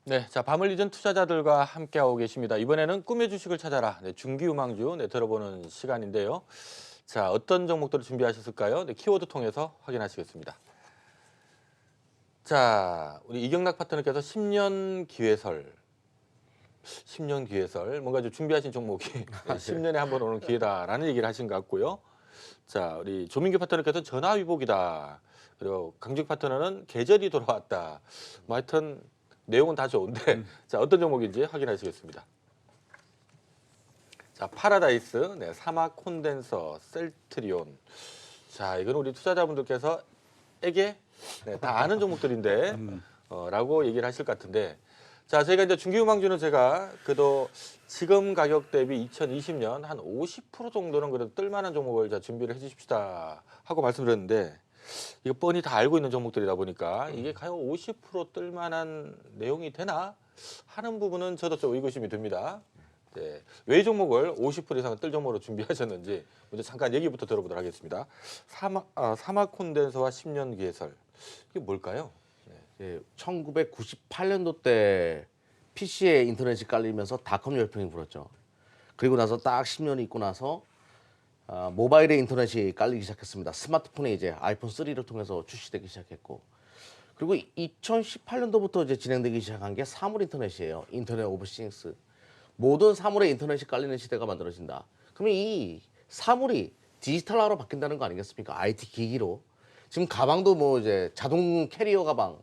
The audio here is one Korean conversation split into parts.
네, 자 밤을 잊은 투자자들과 함께하고 계십니다. 이번에는 꿈의 주식을 찾아라. 네, 중기유망주 들어보는 시간인데요. 자, 어떤 종목들을 준비하셨을까요? 네, 키워드 통해서 확인하시겠습니다. 자, 우리 이경락 파트너께서 10년 기회설, 10년 기회설, 뭔가 좀 준비하신 종목이 10년에 한 번 오는 기회다라는 얘기를 하신 것 같고요. 자, 우리 조민규 파트너께서 전화위복이다. 그리고 강직 파트너는 계절이 돌아왔다. 뭐 하여튼 내용은 다 좋은데 자, 어떤 종목인지 확인하시겠습니다. 자, 파라다이스, 네, 사막 콘덴서, 셀트리온. 자, 이건 우리 투자자분들께서 에게 다 아는 종목들인데 라고 얘기를 하실 것 같은데 자, 저희가 이제 중기유망주는 제가 그래도 지금 가격 대비 2020년 한 50% 정도는 그래도 뜰만한 종목을 자 준비를 해주십시다 하고 말씀드렸는데 이거 뻔히 다 알고 있는 종목들이다 보니까 이게 과연 50% 뜰만한 내용이 되나 하는 부분은 저도 좀 의구심이 듭니다. 네, 왜 종목을 50% 이상은 뜰 종목으로 준비하셨는지 먼저 잠깐 얘기부터 들어보도록 하겠습니다. 사막 콘덴서와 10년 기해설 이게 뭘까요? 예, 1998년도 때 PC에 인터넷이 깔리면서 닷컴 열풍이 불었죠. 그리고 나서 딱 10년이 있고 나서 모바일에 인터넷이 깔리기 시작했습니다. 스마트폰에 이제 아이폰 3를 통해서 출시되기 시작했고, 그리고 2018년도부터 이제 진행되기 시작한 게 사물 인터넷이에요. 인터넷 오브 싱스. 모든 사물에 인터넷이 깔리는 시대가 만들어진다. 그러면 이 사물이 디지털화로 바뀐다는 거 아니겠습니까? IT 기기로. 지금 가방도 뭐 이제 자동 캐리어 가방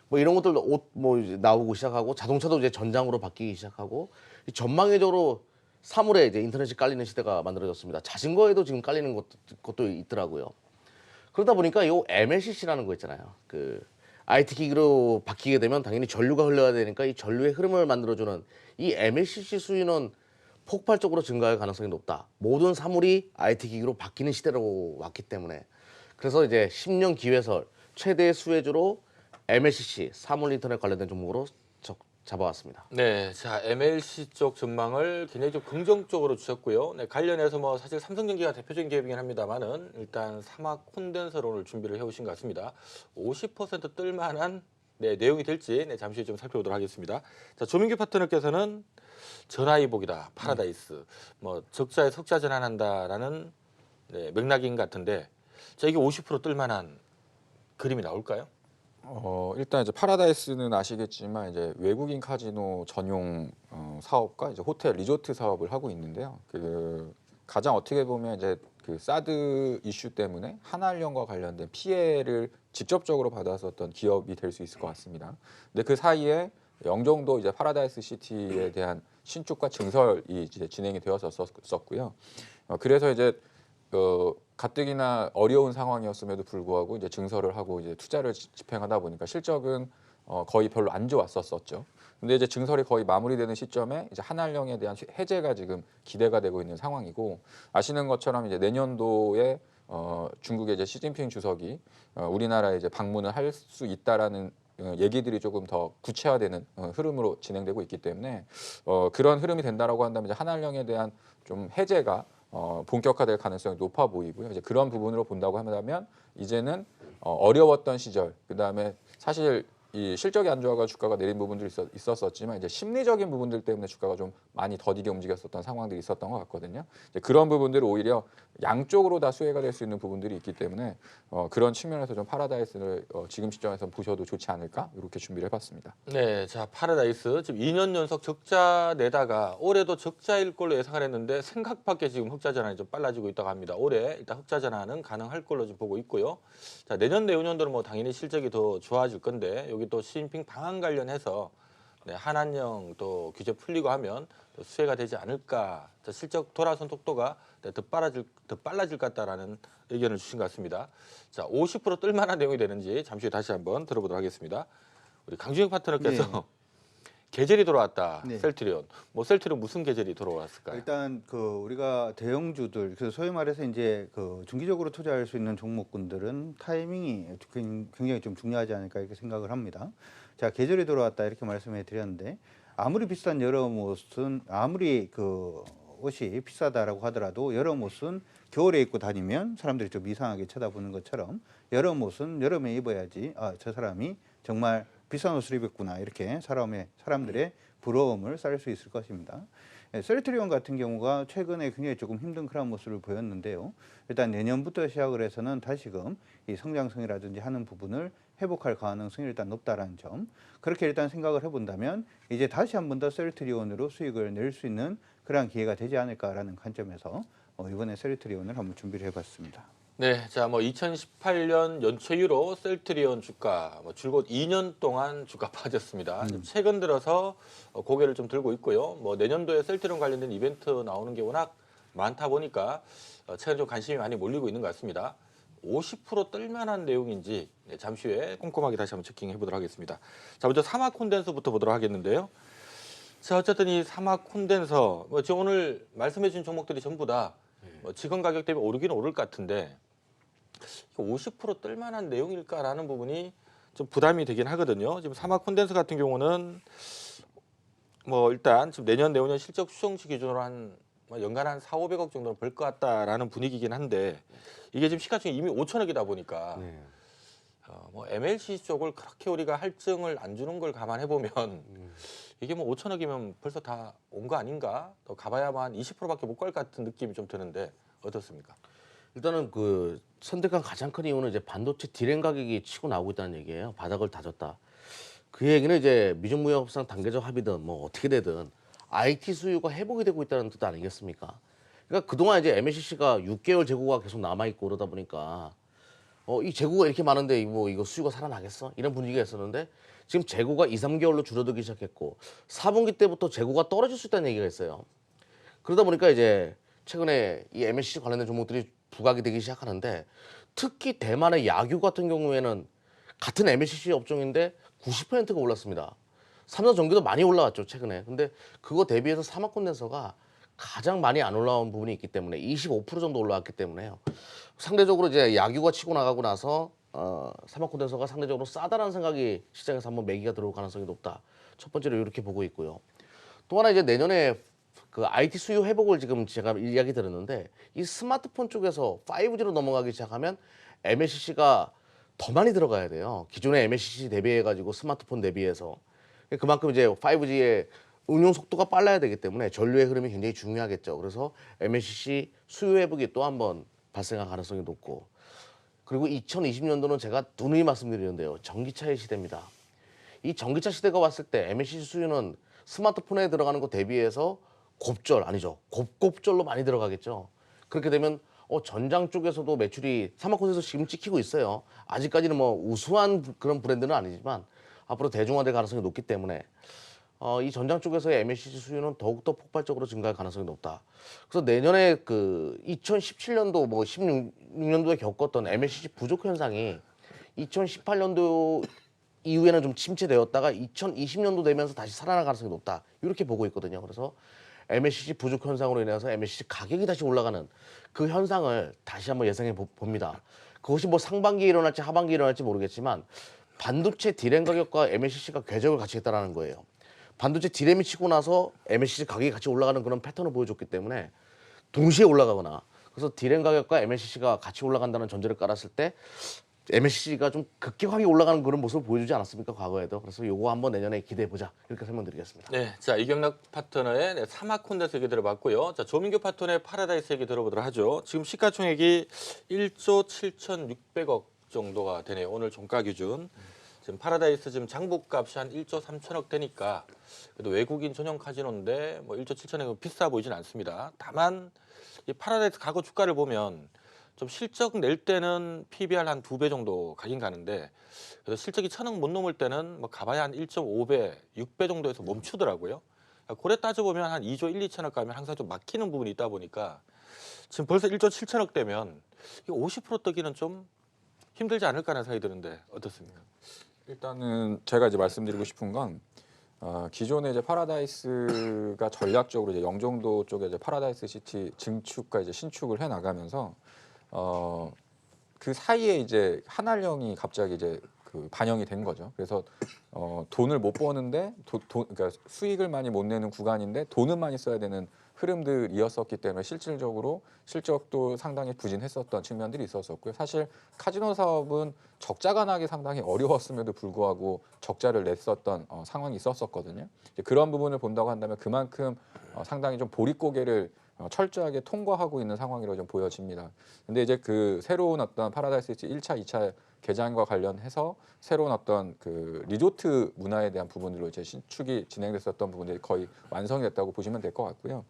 뭐 이런 것들도 옷 뭐 이제 나오고 시작하고, 자동차도 이제 전장으로 바뀌기 시작하고, 전망회적으로 사물에 이제 인터넷이 깔리는 시대가 만들어졌습니다. 자전거에도 지금 깔리는 것도 있더라고요. 그러다 보니까 이 MLCC라는 거 있잖아요. 그 IT 기기로 바뀌게 되면 당연히 전류가 흘러야 되니까 이 전류의 흐름을 만들어주는 이 MLCC 수요는 폭발적으로 증가할 가능성이 높다. 모든 사물이 IT 기기로 바뀌는 시대로 왔기 때문에. 그래서 이제 10년 기회설 최대 수혜주로 MLCC 사물 인터넷 관련된 종목으로 잡아왔습니다. 네, 자 MLC 쪽 전망을 굉장히 좀 긍정적으로 주셨고요. 네, 관련해서 뭐 사실 삼성전기가 대표적인 기업이긴 합니다만은 일단 사막 콘덴서로 오늘 준비를 해오신 것 같습니다. 50% 뜰만한 내용이 될지 잠시 후에 좀 살펴보도록 하겠습니다. 자, 조민규 파트너께서는 전화위복이다, 파라다이스, 뭐 적자에 석자 전환한다라는 맥락인 것 같은데, 자 이게 50% 뜰만한 그림이 나올까요? 일단 이제 파라다이스는 아시겠지만 이제 외국인 카지노 전용 사업과 이제 호텔 리조트 사업을 하고 있는데요. 그 가장 어떻게 보면 이제 그 사드 이슈 때문에 하나은행과 관련된 피해를 직접적으로 받았었던 기업이 될 수 있을 것 같습니다. 근데 그 사이에 영종도 이제 파라다이스 시티에 대한 신축과 증설이 이제 진행이 되었었고요. 그래서 이제 가뜩이나 어려운 상황이었음에도 불구하고 이제 증설을 하고 이제 투자를 집행하다 보니까 실적은 거의 별로 안 좋았었죠. 근데 이제 증설이 거의 마무리되는 시점에 이제 하나은행에 대한 해제가 지금 기대가 되고 있는 상황이고, 아시는 것처럼 이제 내년도에 중국의 이제 시진핑 주석이 우리나라에 이제 방문을 할 수 있다라는 얘기들이 조금 더 구체화되는 흐름으로 진행되고 있기 때문에 그런 흐름이 된다라고 한다면 이제 하나은행에 대한 좀 해제가 본격화될 가능성이 높아 보이고요. 이제 그런 부분으로 본다고 하면 이제는 어려웠던 시절, 그다음에 사실 이 실적이 안 좋아가 주가가 내린 부분들이 있었지만 이제 심리적인 부분들 때문에 주가가 좀 많이 더디게 움직였었던 상황들이 있었던 것 같거든요. 이제 그런 부분들을 오히려 양쪽으로 다 수혜가 될 수 있는 부분들이 있기 때문에 그런 측면에서 좀 파라다이스를 지금 시점에서 보셔도 좋지 않을까 이렇게 준비를 해봤습니다. 네, 자 파라다이스 지금 2년 연속 적자 내다가 올해도 적자일 걸로 예상을 했는데 생각밖의 지금 흑자 전환이 좀 빨라지고 있다고 합니다. 올해 일단 흑자 전환은 가능할 걸로 지금 보고 있고요. 자 내년 내후년도는 뭐 당연히 실적이 더 좋아질 건데 여기 또 시진핑 방한 관련해서 한한령 또 규제 풀리고 하면 또 수혜가 되지 않을까. 자, 실적 돌아선 속도가 더 빨라질 것 같다라는 의견을 주신 것 같습니다. 자, 50% 뜰만한 내용이 되는지 잠시 후에 다시 한번 들어보도록 하겠습니다. 우리 강준영 파트너께서 네. 계절이 돌아왔다. 네. 셀트리온. 뭐 셀트리온 무슨 계절이 돌아왔을까요? 일단 그 우리가 대형주들, 그래서 소위 말해서 이제 그 중기적으로 투자할 수 있는 종목군들은 타이밍이 굉장히 좀 중요하지 않을까 이렇게 생각을 합니다. 자, 계절이 돌아왔다 이렇게 말씀해 드렸는데, 아무리 비싼 여름옷은, 아무리 그 옷이 비싸다라고 하더라도 여름옷은 겨울에 입고 다니면 사람들이 좀 이상하게 쳐다보는 것처럼 여름옷은 여름에 입어야지 저 사람이 정말 비싼 옷을 입었구나 이렇게 사람들의 부러움을 살 수 있을 것입니다. 셀트리온 같은 경우가 최근에 굉장히 조금 힘든 그런 모습을 보였는데요. 일단 내년부터 시작을 해서는 다시금 이 성장성이라든지 하는 부분을 회복할 가능성이 일단 높다라는 점. 그렇게 일단 생각을 해본다면 이제 다시 한 번 더 셀트리온으로 수익을 낼 수 있는 그런 기회가 되지 않을까라는 관점에서 이번에 셀트리온을 한번 준비를 해봤습니다. 네, 자, 뭐 2018년 연초 이후로 셀트리온 주가 줄곧 2년 동안 주가 빠졌습니다. 최근 들어서 고개를 좀 들고 있고요. 뭐 내년도에 셀트리온 관련된 이벤트 나오는 게 워낙 많다 보니까 최근 좀 관심이 많이 몰리고 있는 것 같습니다. 50% 뜰만한 내용인지 잠시 후에 꼼꼼하게 다시 한번 체킹해 보도록 하겠습니다. 자, 먼저 사막 콘덴서부터 보도록 하겠는데요. 자, 어쨌든 이 사막 콘덴서 지금 오늘 말씀해 주신 종목들이 전부 다 지금 가격 대비 오르기는 오를 것 같은데 50% 뜰만한 내용일까라는 부분이 좀 부담이 되긴 하거든요. 지금 사막 콘덴서 같은 경우는 뭐 일단 지금 내년 실적 추정치 기준으로 한 연간 한 4,500억 정도는 벌 것 같다라는 분위기긴 한데 이게 지금 시가총액이 이미 5천억이다 보니까 네. 뭐 MLC 쪽을 그렇게 우리가 할증을 안 주는 걸 감안해 보면 이게 뭐 5천억이면 벌써 다 온 거 아닌가? 더 가봐야만 20%밖에 못 갈 것 같은 느낌이 좀 드는데 어떻습니까? 일단은 그 선택한 가장 큰 이유는 이제 반도체 디램 가격이 치고 나오고 있다는 얘기예요. 바닥을 다졌다. 그 얘기는 이제 미중무역 협상 단계적 합의든 뭐 어떻게 되든 IT 수요가 회복이 되고 있다는 뜻 아니겠습니까? 그러니까 그동안 이제 MLCC가 6개월 재고가 계속 남아 있고 그러다 보니까 이 재고가 이렇게 많은데 뭐 이거 수요가 살아나겠어? 이런 분위기가 있었는데 지금 재고가 2, 3개월로 줄어들기 시작했고 4분기 때부터 재고가 떨어질 수 있다는 얘기가 있어요. 그러다 보니까 이제 최근에 이 MLCC 관련된 종목들이 부각이 되기 시작하는데 특히 대만의 야규 같은 경우에는 같은 MLCC 업종인데 90%가 올랐습니다. 삼성전기도 많이 올라왔죠 최근에. 근데 그거 대비해서 사막 콘덴서가 가장 많이 안 올라온 부분이 있기 때문에 25% 정도 올라왔기 때문에요. 상대적으로 이제 야규가 치고 나가고 나서 사막 콘덴서가 상대적으로 싸다라는 생각이 시장에서 한번 매기가 들어올 가능성이 높다. 첫 번째로 이렇게 보고 있고요. 또 하나 이제 내년에 그 IT 수요 회복을 지금 제가 이야기 들었는데 이 스마트폰 쪽에서 5G로 넘어가기 시작하면 MLCC가 더 많이 들어가야 돼요. 기존의 MLCC 대비해가지고 스마트폰 대비해서 그만큼 이제 5G의 응용 속도가 빨라야 되기 때문에 전류의 흐름이 굉장히 중요하겠죠. 그래서 MLCC 수요 회복이 또 한 번 발생할 가능성이 높고 그리고 2020년도는 제가 누누이 말씀드리는데요. 전기차의 시대입니다. 이 전기차 시대가 왔을 때 MLCC 수요는 스마트폰에 들어가는 거 대비해서 곱절 아니죠. 곱곱절로 많이 들어가겠죠. 그렇게 되면 전장 쪽에서도 매출이 사마콘에서 지금 찍히고 있어요. 아직까지는 뭐 우수한 그런 브랜드는 아니지만 앞으로 대중화될 가능성이 높기 때문에 이 전장 쪽에서의 MLCC 수요는 더욱더 폭발적으로 증가할 가능성이 높다. 그래서 내년에 그 2017년도 뭐 16년도에 겪었던 MLCC 부족 현상이 2018년도 이후에는 좀 침체되었다가 2020년도 되면서 다시 살아날 가능성이 높다. 이렇게 보고 있거든요. 그래서 MLCC 부족 현상으로 인해서 MLCC 가격이 다시 올라가는 그 현상을 다시 한번 예상해 봅니다. 그것이 뭐 상반기에 일어날지 하반기에 일어날지 모르겠지만 반도체 디램 가격과 MLCC가 궤적을 같이 했다라는 거예요. 반도체 디램이 치고 나서 MLCC 가격이 같이 올라가는 그런 패턴을 보여줬기 때문에 동시에 올라가거나 그래서 디램 가격과 MLCC가 같이 올라간다는 전제를 깔았을 때 MLCC가 좀 급격하게 올라가는 그런 모습을 보여주지 않았습니까? 과거에도. 그래서 요거 한번 내년에 기대해보자. 이렇게 설명드리겠습니다. 네, 자 이경락 파트너의 사막 콘덴서 얘기 들어봤고요. 자 조민규 파트너의 파라다이스 얘기 들어보도록 하죠. 지금 시가총액이 1조 7,600억 정도가 되네요. 오늘 종가 기준. 지금 파라다이스 지금 장부값이 한 1조 3천억 되니까 그래도 외국인 전용 카지노인데 뭐 1조 7천억은 비싸 보이진 않습니다. 다만 이 파라다이스 과거 주가를 보면 좀 실적 낼 때는 PBR 한 2배 정도 가긴 가는데 그래서 실적이 1,000억 못 넘을 때는 뭐 가봐야 한 1.5배, 6배 정도에서 멈추더라고요. 고래 따져보면 한 2조 1, 2천억 가면 항상 좀 막히는 부분이 있다 보니까 지금 벌써 1조 7천억 되면 이거 50% 뜨기는 좀 힘들지 않을까라는 생각이 드는데 어떻습니까? 일단은 제가 이제 말씀드리고 싶은 건 기존에 이제 파라다이스가 전략적으로 이제 영종도 쪽에 이제 파라다이스 시티 증축과 이제 신축을 해 나가면서 그 사이에 이제 한알령이 갑자기 이제 그 반영이 된 거죠. 그래서 돈을 못 버는데 그러니까 수익을 많이 못 내는 구간인데 돈은 많이 써야 되는 흐름들이었었기 때문에 실질적으로 실적도 상당히 부진했었던 측면들이 있었었고요. 사실 카지노 사업은 적자가 나기 상당히 어려웠음에도 불구하고 적자를 냈었던 상황이 있었었거든요. 이제 그런 부분을 본다고 한다면 그만큼 상당히 좀 보릿고개를 철저하게 통과하고 있는 상황이라고 좀 보여집니다. 근데 이제 그 새로운 어떤 파라다이스 시티 1차, 2차 개장과 관련해서 새로운 어떤 그 리조트 문화에 대한 부분들로 이제 신축이 진행됐었던 부분들이 거의 완성이 됐다고 보시면 될 것 같고요.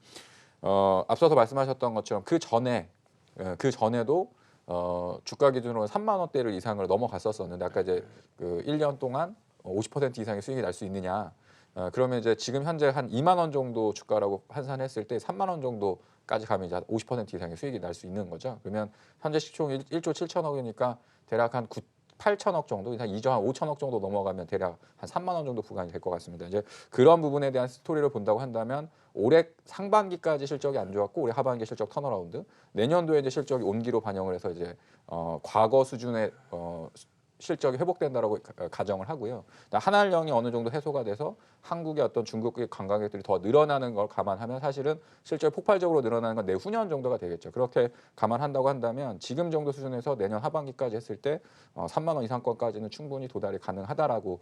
앞서서 말씀하셨던 것처럼 그 전에도 주가 기준으로 3만 원대를 이상을 넘어갔었었는데 아까 이제 그 1년 동안 50% 이상의 수익이 날 수 있느냐? 그러면 이제 지금 현재 한 2만 원 정도 주가라고 환산했을 때 3만 원 정도까지 가면 이제 50% 이상의 수익이 날 수 있는 거죠. 그러면 현재 시총 1조 7천억이니까 대략 한 8천억 정도, 한 2조 한 5천억 정도 넘어가면 대략 한 3만 원 정도 부과이 될 것 같습니다. 이제 그런 부분에 대한 스토리를 본다고 한다면 올해 상반기까지 실적이 안 좋았고 올해 하반기 실적 턴어라운드, 내년도에 이제 실적이 온기로 반영을 해서 이제 과거 수준의 실적이 회복된다라고 가정을 하고요. 한한령이 어느 정도 해소가 돼서 한국의 어떤 중국의 관광객들이 더 늘어나는 걸 감안하면 사실은 실적이 폭발적으로 늘어나는 건 내후년 정도가 되겠죠. 그렇게 감안한다고 한다면 지금 정도 수준에서 내년 하반기까지 했을 때 3만 원 이상권까지는 충분히 도달이 가능하다라고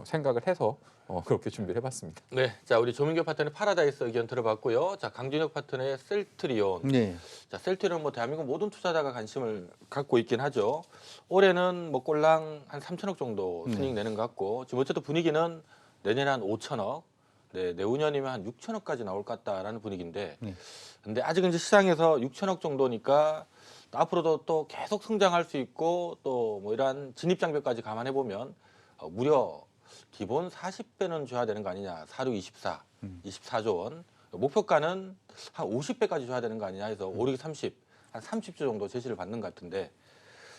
생각을 해서 그렇게 준비를 해봤습니다. 네, 자 우리 조민규 파트너의 파라다이스 의견 들어봤고요. 자 강준혁 파트너의 셀트리온. 네. 자 셀트리온 뭐 대한민국 모든 투자자가 관심을 갖고 있긴 하죠. 올해는 뭐 꼴랑 한 3천억 정도 순이익 내는 것 같고 지금 어쨌든 분위기는 내년에 한 5천억, 네, 내후년이면 한 6천억까지 나올 것 같다라는 분위기인데, 근데 아직은 이제 시장에서 6천억 정도니까 또 앞으로도 또 계속 성장할 수 있고 또 뭐 이러한 진입 장벽까지 감안해 보면 무려 기본 40배는 줘야 되는 거 아니냐, 4, 6, 24, 24조 원. 목표가는 한 50배까지 줘야 되는 거 아니냐 해서 5, 6, 30, 한 30조 정도 제시를 받는 것 같은데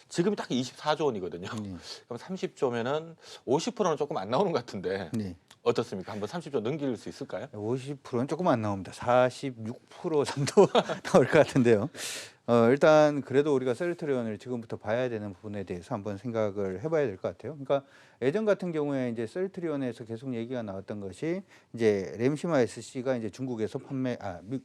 지금이 딱 24조 원이거든요. 그럼 30조면은 50%는 조금 안 나오는 것 같은데 네. 어떻습니까? 한번 30조 넘길 수 있을까요? 50%는 조금 안 나옵니다. 46% 정도 나올 것 같은데요. 일단 그래도 우리가 셀트리온을 지금부터 봐야 되는 부분에 대해서 한번 생각을 해봐야 될 것 같아요. 그러니까 예전 같은 경우에 이제 셀트리온에서 계속 얘기가 나왔던 것이 이제 램시마 SC가 이제 중국에서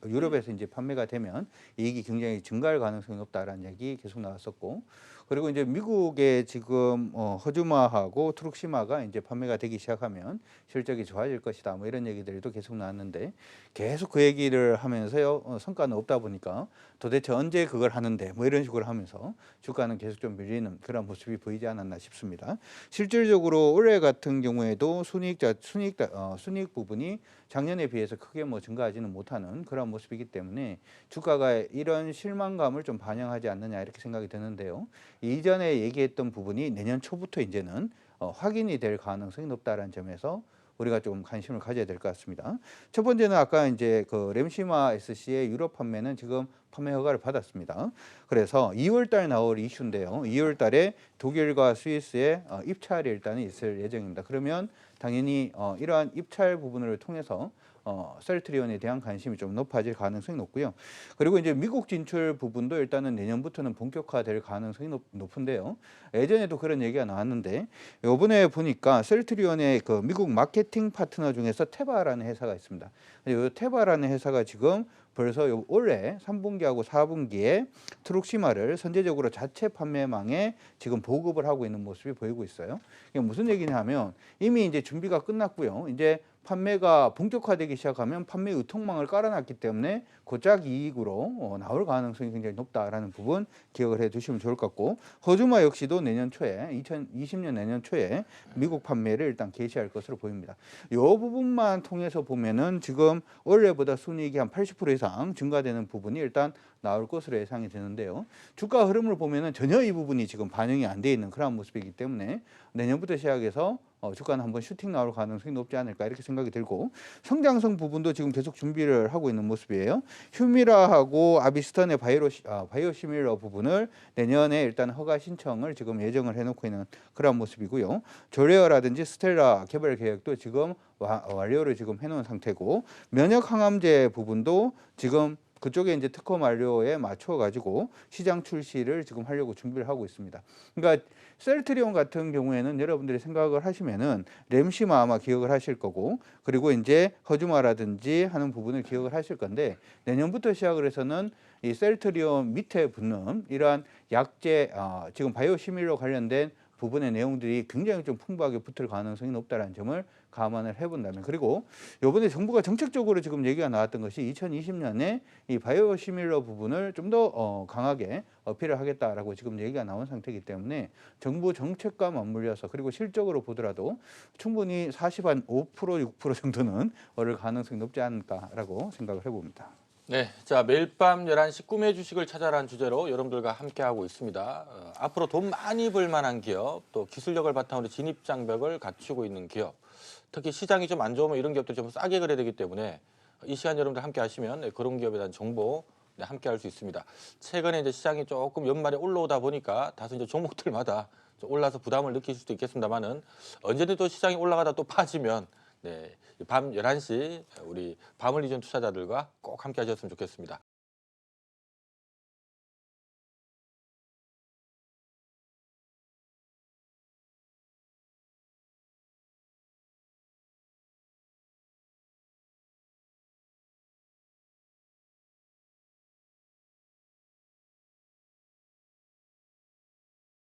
유럽에서 이제 판매가 되면 이익이 굉장히 증가할 가능성이 높다라는 얘기 계속 나왔었고, 그리고 이제 미국에 지금 허즈마하고 트룩시마가 이제 판매가 되기 시작하면 실적이 좋아질 것이다. 뭐 이런 얘기들도 계속 나왔는데 계속 그 얘기를 하면서요 성과는 없다 보니까 도대체 언제 그걸 하는데 뭐 이런 식으로 하면서 주가는 계속 좀 밀리는 그런 모습이 보이지 않았나 싶습니다. 실질적으로 올해 같은 경우에도 순이익 부분이 작년에 비해서 크게 뭐 증가하지는 못하는 그런 모습이기 때문에 주가가 이런 실망감을 좀 반영하지 않느냐 이렇게 생각이 드는데요. 이전에 얘기했던 부분이 내년 초부터 이제는 확인이 될 가능성이 높다라는 점에서 우리가 좀 관심을 가져야 될 것 같습니다. 첫 번째는 아까 이제 그 램시마 SC의 유럽 판매는 지금 판매 허가를 받았습니다. 그래서 2월 달 나올 이슈인데요. 2월 달에 독일과 스위스의 입찰이 일단은 있을 예정입니다. 그러면 당연히 이러한 입찰 부분을 통해서 셀트리온에 대한 관심이 좀 높아질 가능성이 높고요. 그리고 이제 미국 진출 부분도 일단은 내년부터는 본격화될 가능성이 높은데요. 예전에도 그런 얘기가 나왔는데 이번에 보니까 셀트리온의 그 미국 마케팅 파트너 중에서 테바라는 회사가 있습니다. 이 테바라는 회사가 지금 벌써 올해 3분기하고 4분기에 트룩시마를 선제적으로 자체 판매망에 지금 보급을 하고 있는 모습이 보이고 있어요. 이게 무슨 얘기냐면 이미 이제 준비가 끝났고요. 이제 판매가 본격화되기 시작하면 판매 유통망을 깔아놨기 때문에 고작 이익으로 나올 가능성이 굉장히 높다라는 부분 기억을 해두시면 좋을 것 같고, 허즈마 역시도 내년 초에 2020년 내년 초에 미국 판매를 일단 개시할 것으로 보입니다. 이 부분만 통해서 보면은 지금 원래보다 순이익이 한 80% 이상 증가되는 부분이 일단 나올 것으로 예상이 되는데요. 주가 흐름을 보면은 전혀 이 부분이 지금 반영이 안 돼 있는 그런 모습이기 때문에 내년부터 시작해서 주가는 한번 슈팅 나올 가능성이 높지 않을까 이렇게 생각이 들고, 성장성 부분도 지금 계속 준비를 하고 있는 모습이에요. 휴미라하고 아비스턴의 바이오시밀러 부분을 내년에 일단 허가 신청을 지금 예정을 해놓고 있는 그런 모습이고요. 조레어라든지 스텔라 개발 계획도 지금 완료를 지금 해놓은 상태고, 면역 항암제 부분도 지금 그쪽에 이제 특허 만료에 맞춰 가지고 시장 출시를 지금 하려고 준비를 하고 있습니다. 그러니까 셀트리온 같은 경우에는 여러분들이 생각을 하시면은 램시마 아마 기억을 하실 거고, 그리고 이제 허즈마라든지 하는 부분을 기억을 하실 건데, 내년부터 시작을 해서는 이 셀트리온 밑에 붙는 이러한 약제, 지금 바이오시밀러 관련된 부분의 내용들이 굉장히 좀 풍부하게 붙을 가능성이 높다는 점을 감안을 해본다면, 그리고 이번에 정부가 정책적으로 지금 얘기가 나왔던 것이 2020년에 이 바이오시밀러 부분을 좀 더 강하게 어필을 하겠다라고 지금 얘기가 나온 상태이기 때문에 정부 정책과 맞물려서, 그리고 실적으로 보더라도 충분히 5% 6% 정도는 오를 가능성이 높지 않을까라고 생각을 해봅니다. 네, 자 매일 밤 11시 꿈의 주식을 찾아라는 주제로 여러분들과 함께하고 있습니다. 앞으로 돈 많이 벌 만한 기업, 또 기술력을 바탕으로 진입 장벽을 갖추고 있는 기업, 특히 시장이 좀 안 좋으면 이런 기업들 좀 싸게 거래되기 되기 때문에 이 시간 여러분들 함께 하시면 그런 기업에 대한 정보 함께 할 수 있습니다. 최근에 이제 시장이 조금 연말에 올라오다 보니까 다소 이제 종목들마다 좀 올라서 부담을 느끼실 수도 있겠습니다만은 언제든 또 시장이 올라가다 또 빠지면 밤 11시 우리 밤을 잊은 투자자들과 꼭 함께 하셨으면 좋겠습니다.